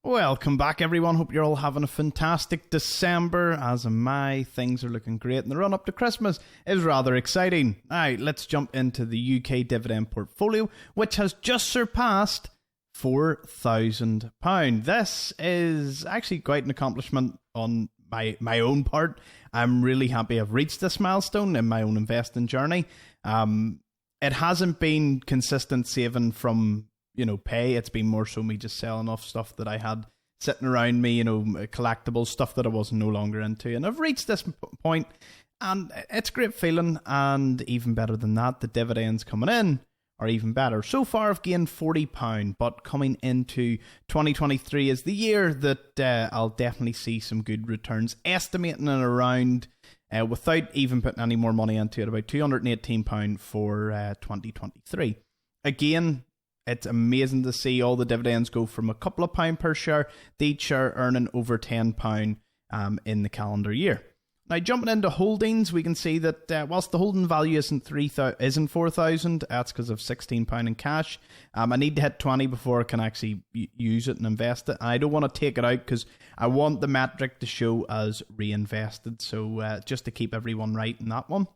Welcome back, everyone. Hope you're all having a fantastic December. As am I. Things are looking great, and the run up to Christmas is rather exciting. Now, let's jump into the UK dividend portfolio, which has just surpassed £4,000. This is actually quite an accomplishment on my own part. I'm really happy I've reached this milestone in my own investing journey. It hasn't been consistent saving from pay. It's been more so me just selling off stuff that I had sitting around me, collectible stuff that I was no longer into. And I've reached this point, and it's a great feeling. And even better than that, the dividends coming in are even better. So far, I've gained £40, but coming into 2023 is the year that I'll definitely see some good returns, estimating it around, without even putting any more money into it, about £218 for 2023. Again, it's amazing to see all the dividends go from a couple of pound per share to each share earning over £10 in the calendar year. Now, jumping into holdings, we can see that whilst the holding value isn't 4,000, that's because of £16 in cash. I need to hit 20 before I can actually use it and invest it. And I don't want to take it out because I want the metric to show as reinvested. So just to keep everyone right in that one.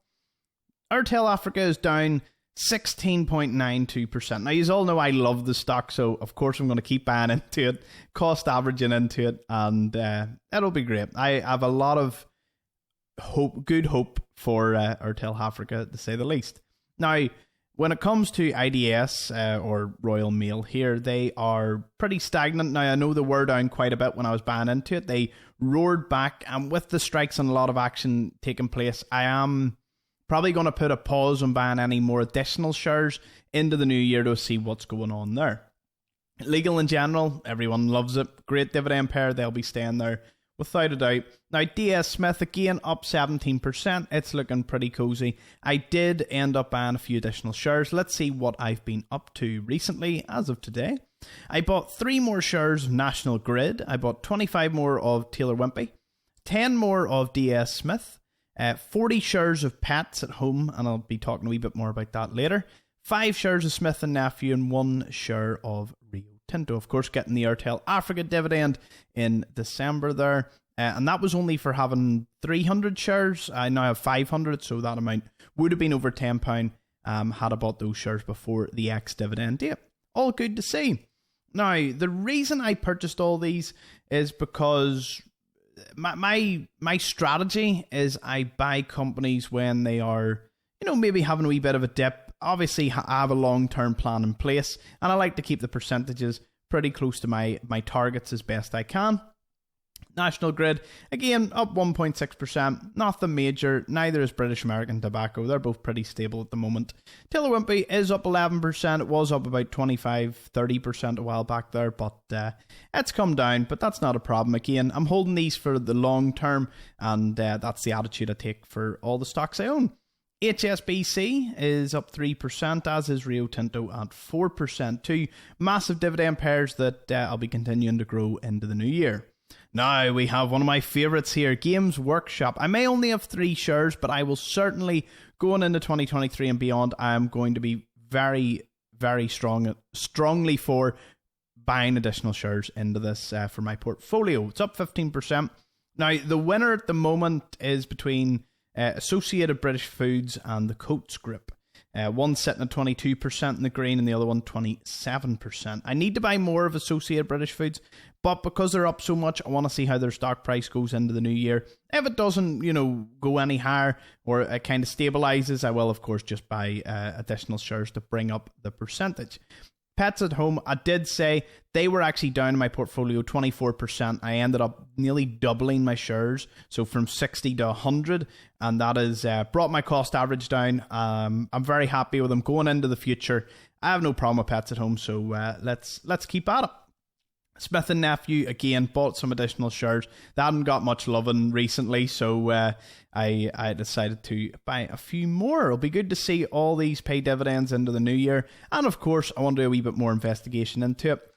Airtel Africa is down 16.92%. Now, you all know I love the stock, so of course I'm going to keep buying into it, cost averaging into it, and it'll be great. I have a lot of good hope for Airtel Africa, to say the least. Now, when it comes to IDS or Royal Mail here, they are pretty stagnant. Now, I know they were down quite a bit when I was buying into it. They roared back, and with the strikes and a lot of action taking place, I am probably going to put a pause on buying any more additional shares into the new year to see what's going on there. Legal in general, everyone loves it. Great dividend pair, they'll be staying there without a doubt. Now, DS Smith again up 17%. It's looking pretty cozy. I did end up buying a few additional shares. Let's see what I've been up to recently as of today. I bought 3 more shares of National Grid. I bought 25 more of Taylor Wimpey, 10 more of DS Smith, 40 shares of Pets at Home, and I'll be talking a wee bit more about that later. 5 shares of Smith & Nephew and 1 share of Rio Tinto. Of course, getting the Airtel Africa dividend in December there. And that was only for having 300 shares. I now have 500, so that amount would have been over £10 had I bought those shares before the ex-dividend date. All good to see. Now, the reason I purchased all these is because my strategy is I buy companies when they are, maybe having a wee bit of a dip. Obviously, I have a long-term plan in place, and I like to keep the percentages pretty close to my targets as best I can. National Grid, again, up 1.6%. Nothing major. Neither is British American Tobacco. They're both pretty stable at the moment. Taylor Wimpey is up 11%. It was up about 25-30% a while back there, but it's come down, but that's not a problem. Again, I'm holding these for the long term, and that's the attitude I take for all the stocks I own. HSBC is up 3%, as is Rio Tinto at 4%. 2 massive dividend pairs that I'll be continuing to grow into the new year. Now we have one of my favourites here, Games Workshop. I may only have 3 shares, but I will certainly, going into 2023 and beyond, I am going to be very, very strongly for buying additional shares into this for my portfolio. It's up 15%. Now, the winner at the moment is between Associated British Foods and the Coates Group. One sitting at 22% in the green and the other one 27%. I need to buy more of Associated British Foods, but because they're up so much, I want to see how their stock price goes into the new year. If it doesn't, go any higher or it kind of stabilizes, I will, of course, just buy additional shares to bring up the percentage. Pets at Home, I did say they were actually down in my portfolio 24%. I ended up nearly doubling my shares, so from 60 to 100, and that has brought my cost average down. I'm very happy with them going into the future. I have no problem with Pets at Home, so let's keep at it. Smith & Nephew, again, bought some additional shares. They hadn't got much loving recently, so I decided to buy a few more. It'll be good to see all these pay dividends into the new year. And of course, I want to do a wee bit more investigation into it.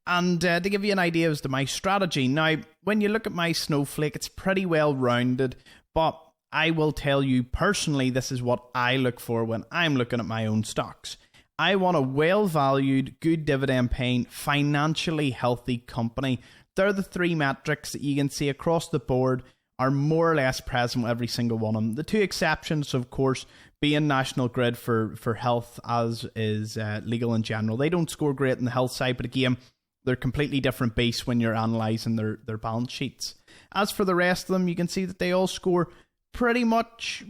And to give you an idea as to my strategy. Now, when you look at my snowflake, it's pretty well rounded, but I will tell you personally, this is what I look for when I'm looking at my own stocks. I want a well-valued, good dividend-paying, financially healthy company. They're the three metrics that you can see across the board are more or less present with every single one of them. The two exceptions, of course, being National Grid for health, as is Legal in General. They don't score great in the health side, but again, they're completely different beasts when you're analysing their balance sheets. As for the rest of them, you can see that they all score pretty much,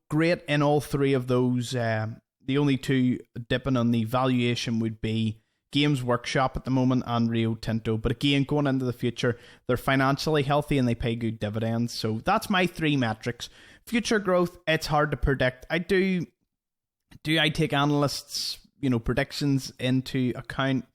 great in all three of those. The only two dipping on the valuation would be Games Workshop at the moment and Rio Tinto. But again, going into the future, they're financially healthy and they pay good dividends. So that's my three metrics. Future growth, it's hard to predict. I take analysts, predictions into account.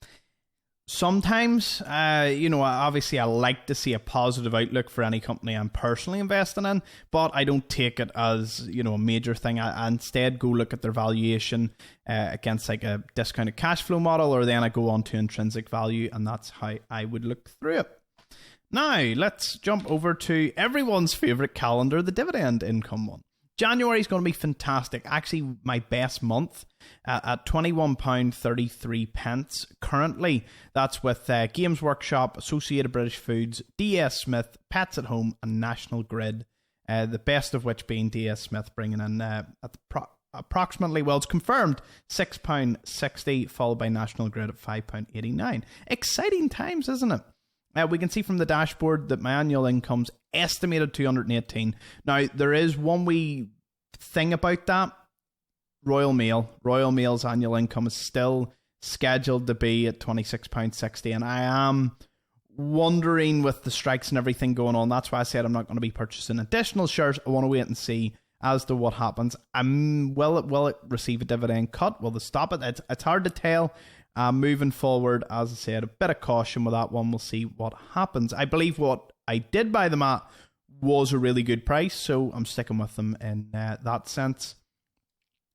Sometimes, obviously I like to see a positive outlook for any company I'm personally investing in, but I don't take it as, a major thing. I instead go look at their valuation against like a discounted cash flow model, or then I go on to intrinsic value, and that's how I would look through it. Now, let's jump over to everyone's favourite calendar, the dividend income one. January is going to be fantastic. Actually, my best month at £21.33 currently. That's with Games Workshop, Associated British Foods, DS Smith, Pets at Home, and National Grid. The best of which being DS Smith, bringing in approximately, well, it's confirmed, £6.60, followed by National Grid at £5.89. Exciting times, isn't it? We can see from the dashboard that my annual income's estimated 218. Now, there is one wee thing about that. Royal Mail. Royal Mail's annual income is still scheduled to be at £26.60, and I am wondering, with the strikes and everything going on, that's why I said I'm not going to be purchasing additional shares. I want to wait and see as to what happens. Will it receive a dividend cut? Will they stop it? It's hard to tell. Moving forward, as I said, a bit of caution with that one. We'll see what happens. I believe what I did buy them at was a really good price, so I'm sticking with them in that sense.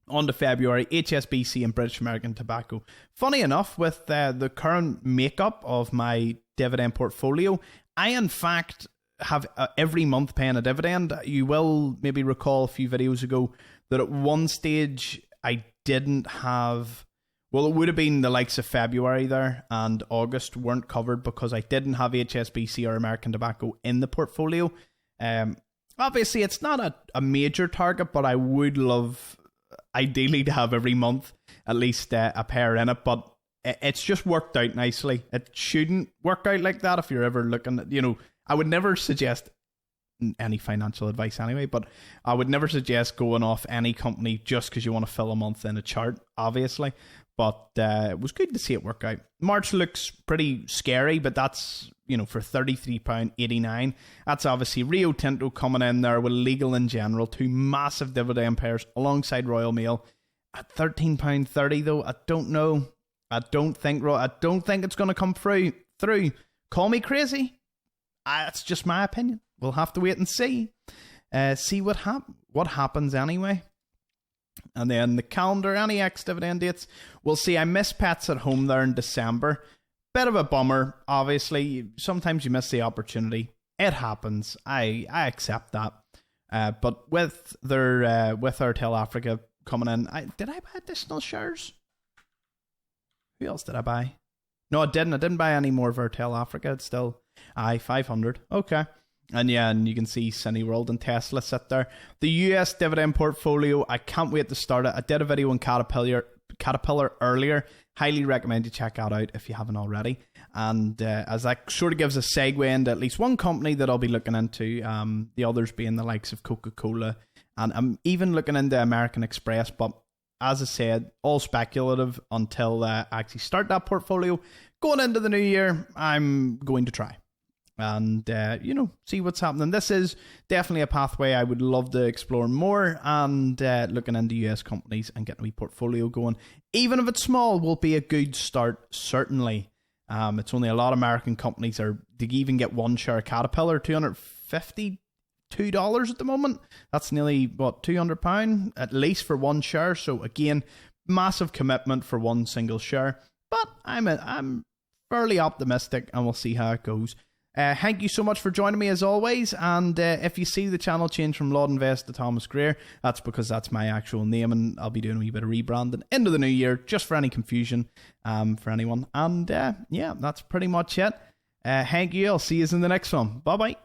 On to February, HSBC and British American Tobacco. Funny enough, with the current makeup of my dividend portfolio, I in fact have every month paying a dividend. You will maybe recall a few videos ago that at one stage I didn't have... Well, it would have been the likes of February there, and August weren't covered because I didn't have HSBC or American Tobacco in the portfolio. Obviously, it's not a major target, but I would love, ideally, to have every month at least a pair in it, but it's just worked out nicely. It shouldn't work out like that if you're ever looking at, I would never suggest any financial advice anyway, but I would never suggest going off any company just because you want to fill a month in a chart, obviously. But it was good to see it work out. March looks pretty scary, but that's, for £33.89. That's obviously Rio Tinto coming in there with Legal in General, two massive dividend pairs alongside Royal Mail. At £13.30 though, I don't know. I don't think it's going to come through. Call me crazy. That's just my opinion. We'll have to wait and see. See what happens anyway. And then the calendar, any ex-dividend dates. We'll see. I miss Pets at Home there in December. Bit of a bummer, obviously. Sometimes you miss the opportunity. It happens. I accept that. But with Airtel Africa coming in, did I buy additional shares? Who else did I buy? No, I didn't. I didn't buy any more of Airtel Africa. It's still 500. Okay. And yeah, and you can see Cineworld and Tesla sit there. The US dividend portfolio, I can't wait to start it. I did a video on Caterpillar earlier. Highly recommend you check that out if you haven't already. And as that sort of gives a segue into at least one company that I'll be looking into, the others being the likes of Coca-Cola. And I'm even looking into American Express, but as I said, all speculative until I actually start that portfolio. Going into the new year, I'm going to try. And, see what's happening. This is definitely a pathway I would love to explore more, and looking into US companies and getting a wee portfolio going, even if it's small, will be a good start, certainly. It's only a lot of American companies to even get one share of Caterpillar, $252 at the moment. That's nearly, £200 at least for one share. So again, massive commitment for one single share. But I'm fairly optimistic, and we'll see how it goes. Thank you so much for joining me as always. And if you see the channel change from Laud Invest to Thomas Greer, that's because that's my actual name, and I'll be doing a wee bit of rebranding into the new year, just for any confusion for anyone. And yeah, that's pretty much it. Thank you. I'll see you in the next one. Bye bye.